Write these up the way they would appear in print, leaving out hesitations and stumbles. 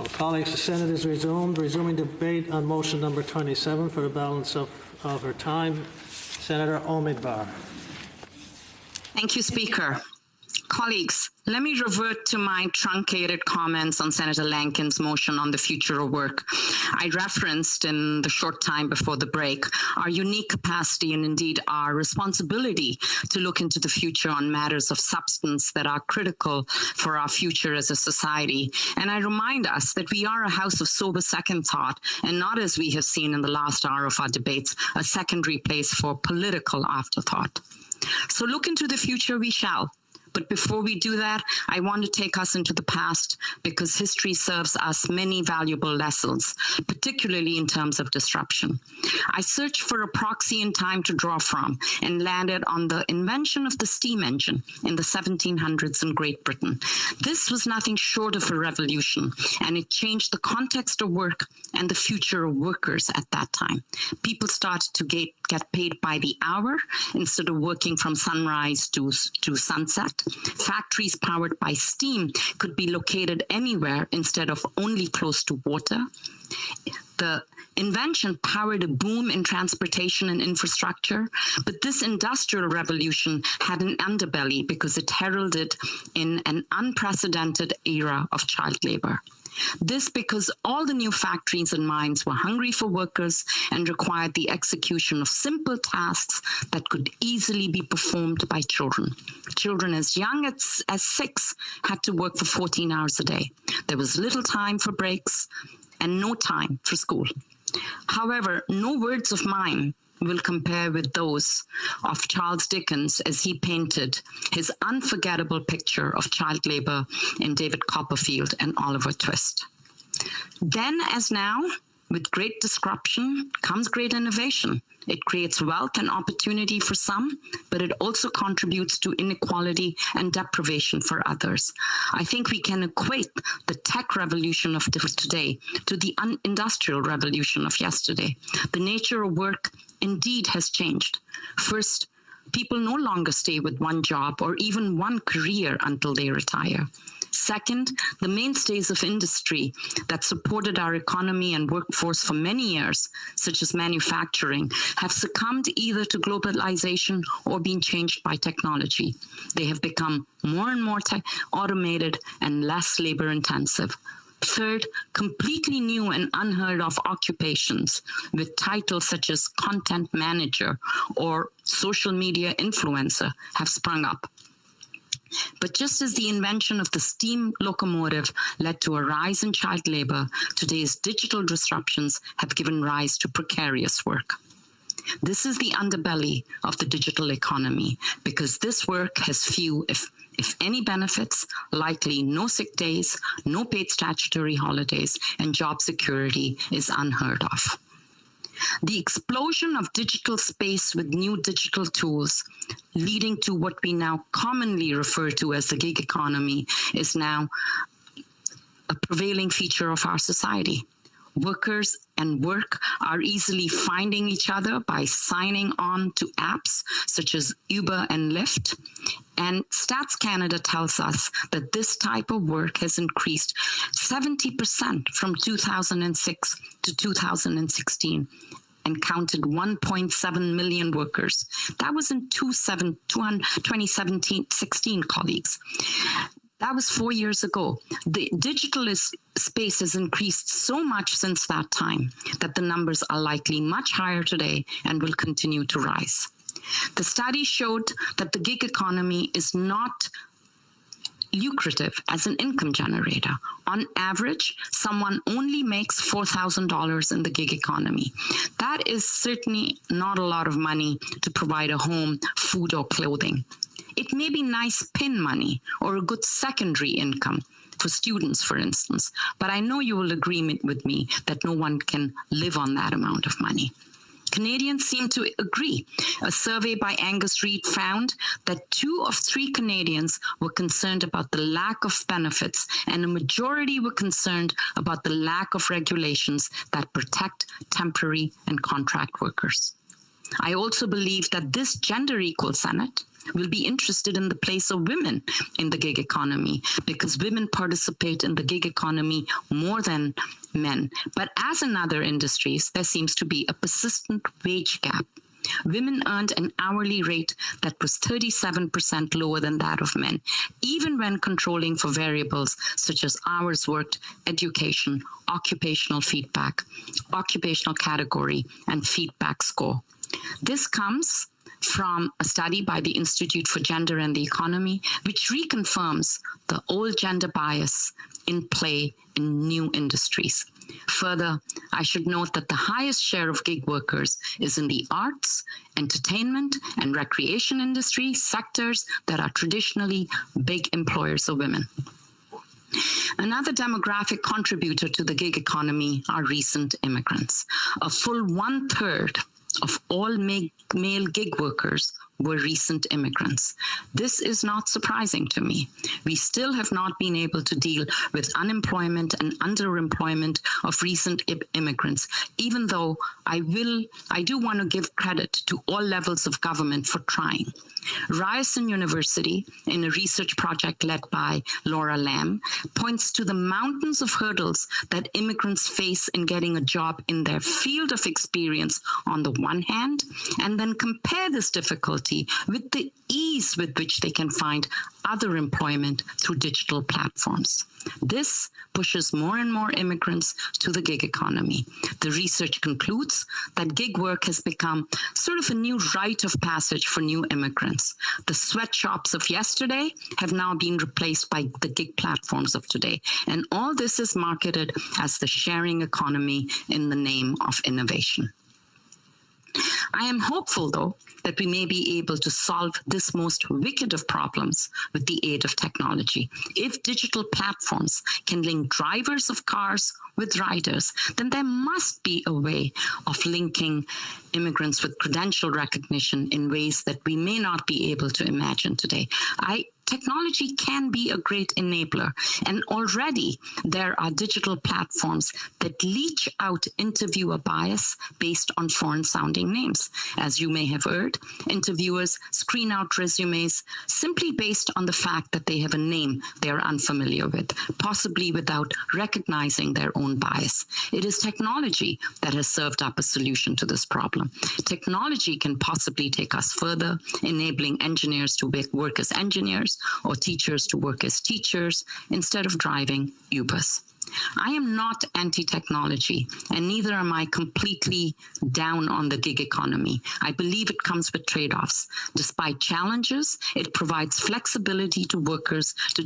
Colleagues, the Senate is resumed. Resuming debate on motion number 27 for the balance of her time. Senator Omidvar. Thank you, Speaker. Colleagues, let me revert to my truncated comments on Senator Lankin's motion on the future of work. I referenced in the short time before the break our unique capacity and indeed our responsibility to look into the future on matters of substance that are critical for our future as a society. And I remind us that we are a house of sober second thought and not, as we have seen in the last hour of our debates, a secondary place for political afterthought. So look into the future we shall. But before we do that, I want to take us into the past because history serves us many valuable lessons, particularly in terms of disruption. I searched for a proxy in time to draw from and landed on the invention of the steam engine in the 1700s in Great Britain. This was nothing short of a revolution, and it changed the context of work and the future of workers at that time. People started to get paid by the hour instead of working from sunrise to sunset. Factories powered by steam could be located anywhere instead of only close to water. The invention powered a boom in transportation and infrastructure, but this industrial revolution had an underbelly because it heralded in an unprecedented era of child labor. This because all the new factories and mines were hungry for workers and required the execution of simple tasks that could easily be performed by children. Children as young as 6 had to work for 14 hours a day. There was little time for breaks and no time for school. However, no words of mine will compare with those of Charles Dickens as he painted his unforgettable picture of child labor in David Copperfield and Oliver Twist. Then, as now, with great disruption comes great innovation. It creates wealth and opportunity for some, but it also contributes to inequality and deprivation for others. I think we can equate the tech revolution of today to the industrial revolution of yesterday. The nature of work indeed has changed. First, people no longer stay with one job or even one career until they retire. Second, the mainstays of industry that supported our economy and workforce for many years, such as manufacturing, have succumbed either to globalization or been changed by technology. They have become more and more automated and less labor intensive. Third, completely new and unheard of occupations with titles such as content manager or social media influencer have sprung up. But just as the invention of the steam locomotive led to a rise in child labor, today's digital disruptions have given rise to precarious work. This is the underbelly of the digital economy because this work has few, if any, benefits, likely no sick days, no paid statutory holidays, and job security is unheard of. The explosion of digital space with new digital tools leading to what we now commonly refer to as the gig economy is now a prevailing feature of our society. Workers and work are easily finding each other by signing on to apps such as Uber and Lyft. And Stats Canada tells us that this type of work has increased 70% from 2006 to 2016 and counted 1.7 million workers. That was in 2016, colleagues. That was 4 years ago. The digital space has increased so much since that time that the numbers are likely much higher today and will continue to rise. The study showed that the gig economy is not lucrative as an income generator. On average, someone only makes $4,000 in the gig economy. That is certainly not a lot of money to provide a home, food, or clothing. It may be nice pin money or a good secondary income for students, for instance, but I know you will agree with me that no one can live on that amount of money. Canadians seem to agree. A survey by Angus Reid found that 2 of 3 Canadians were concerned about the lack of benefits, and a majority were concerned about the lack of regulations that protect temporary and contract workers. I also believe that this gender-equal Senate will be interested in the place of women in the gig economy, because women participate in the gig economy more than men. But as in other industries, there seems to be a persistent wage gap. Women earned an hourly rate that was 37% lower than that of men, even when controlling for variables such as hours worked, education, occupational feedback, occupational category, and feedback score. This comes from a study by the Institute for Gender and the Economy, which reconfirms the old gender bias in play in new industries. Further, I should note that the highest share of gig workers is in the arts, entertainment, and recreation industry sectors that are traditionally big employers of women. Another demographic contributor to the gig economy are recent immigrants. A full 1/3 of all male gig workers were recent immigrants. This is not surprising to me. We still have not been able to deal with unemployment and underemployment of recent immigrants, even though I do want to give credit to all levels of government for trying. Ryerson University, in a research project led by Laura Lamb, points to the mountains of hurdles that immigrants face in getting a job in their field of experience on the one hand, and then compare this difficulty with the ease with which they can find other employment through digital platforms. This pushes more and more immigrants to the gig economy. The research concludes that gig work has become sort of a new rite of passage for new immigrants. The sweatshops of yesterday have now been replaced by the gig platforms of today. And all this is marketed as the sharing economy in the name of innovation. I am hopeful, though, that we may be able to solve this most wicked of problems with the aid of technology. If digital platforms can link drivers of cars with riders, then there must be a way of linking immigrants with credential recognition in ways that we may not be able to imagine today. Technology can be a great enabler, and already there are digital platforms that leach out interviewer bias based on foreign-sounding names. As you may have heard, interviewers screen out resumes simply based on the fact that they have a name they are unfamiliar with, possibly without recognizing their own bias. It is technology that has served up a solution to this problem. Technology can possibly take us further, enabling engineers to work as engineers, or teachers to work as teachers instead of driving Ubers. I am not anti-technology, and neither am I completely down on the gig economy. I believe it comes with trade-offs. Despite challenges, it provides flexibility to workers to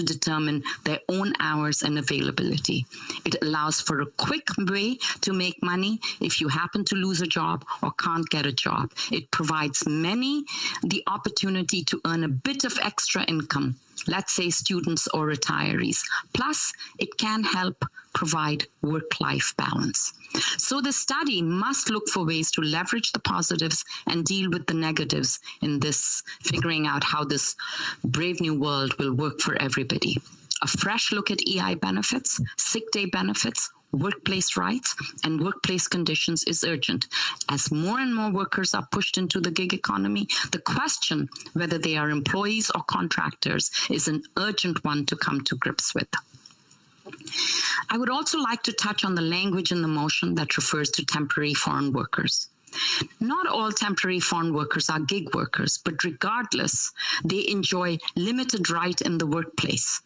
determine their own hours and availability. It allows for a quick way to make money if you happen to lose a job or can't get a job. It provides many the opportunity to earn a bit of extra income, let's say students or retirees. Plus, it can help provide work-life balance. So the study must look for ways to leverage the positives and deal with the negatives in this, figuring out how this brave new world will work for everybody. A fresh look at EI benefits, sick day benefits, workplace rights, and workplace conditions is urgent. As more and more workers are pushed into the gig economy, the question whether they are employees or contractors is an urgent one to come to grips with. I would also like to touch on the language in the motion that refers to temporary foreign workers. Not all temporary foreign workers are gig workers, but regardless, they enjoy limited right in the workplace,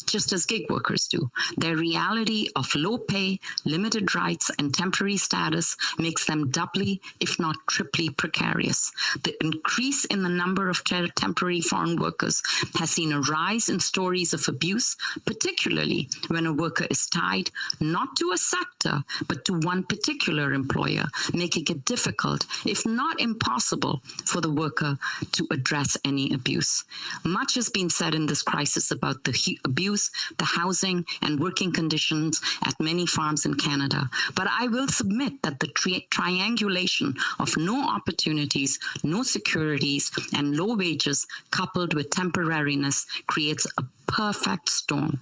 just as gig workers do. Their reality of low pay, limited rights, and temporary status makes them doubly, if not triply, precarious. The increase in the number of temporary foreign workers has seen a rise in stories of abuse, particularly when a worker is tied not to a sector, but to one particular employer, making it difficult, if not impossible, for the worker to address any abuse. Much has been said in this crisis about the abuse, the housing and working conditions at many farms in Canada. But I will submit that the triangulation of no opportunities, no securities, and low wages coupled with temporariness creates a perfect storm.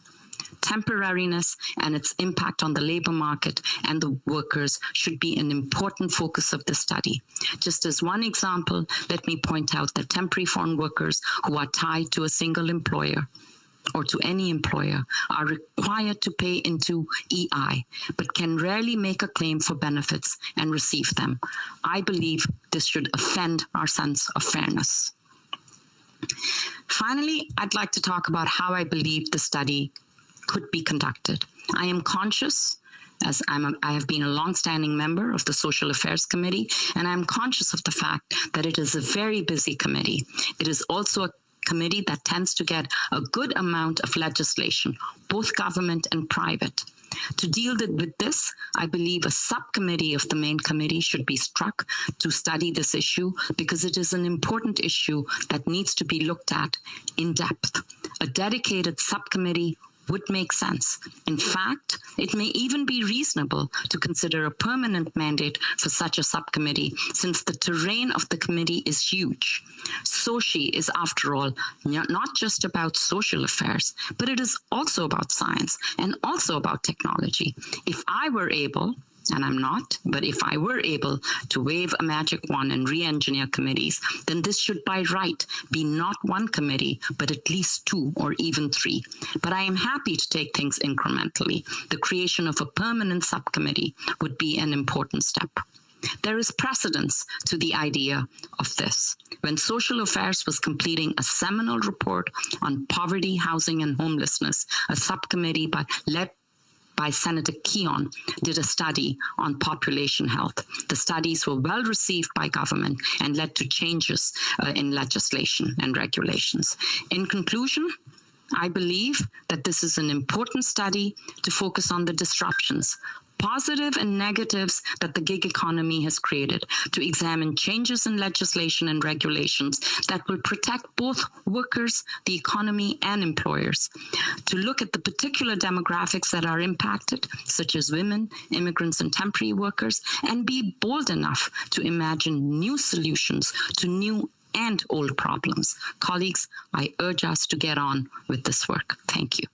temporariness and its impact on the labor market and the workers should be an important focus of the study. Just as one example, let me point out that temporary foreign workers who are tied to a single employer or to any employer are required to pay into EI, but can rarely make a claim for benefits and receive them. I believe this should offend our sense of fairness. Finally, I'd like to talk about how I believe the study could be conducted. I am conscious, as I have been a long-standing member of the Social Affairs Committee, and I'm conscious of the fact that it is a very busy committee. It is also a committee that tends to get a good amount of legislation, both government and private. To deal with this, I believe a subcommittee of the main committee should be struck to study this issue because it is an important issue that needs to be looked at in depth. A dedicated subcommittee would make sense. In fact, it may even be reasonable to consider a permanent mandate for such a subcommittee, since the terrain of the committee is huge. SOCI is, after all, not just about social affairs, but it is also about science and also about technology. If I were able, and I'm not, but if I were able to wave a magic wand and re-engineer committees, then this should by right be not one committee, but at least 2 or even 3. But I am happy to take things incrementally. The creation of a permanent subcommittee would be an important step. There is precedence to the idea of this. When Social Affairs was completing a seminal report on poverty, housing, and homelessness, a subcommittee led by Senator Keon did a study on population health. The studies were well received by government and led to changes in legislation and regulations. In conclusion, I believe that this is an important study to focus on the disruptions, positive and negatives that the gig economy has created, to examine changes in legislation and regulations that will protect both workers, the economy, and employers, to look at the particular demographics that are impacted, such as women, immigrants, and temporary workers, and be bold enough to imagine new solutions to new and old problems. Colleagues, I urge us to get on with this work. Thank you.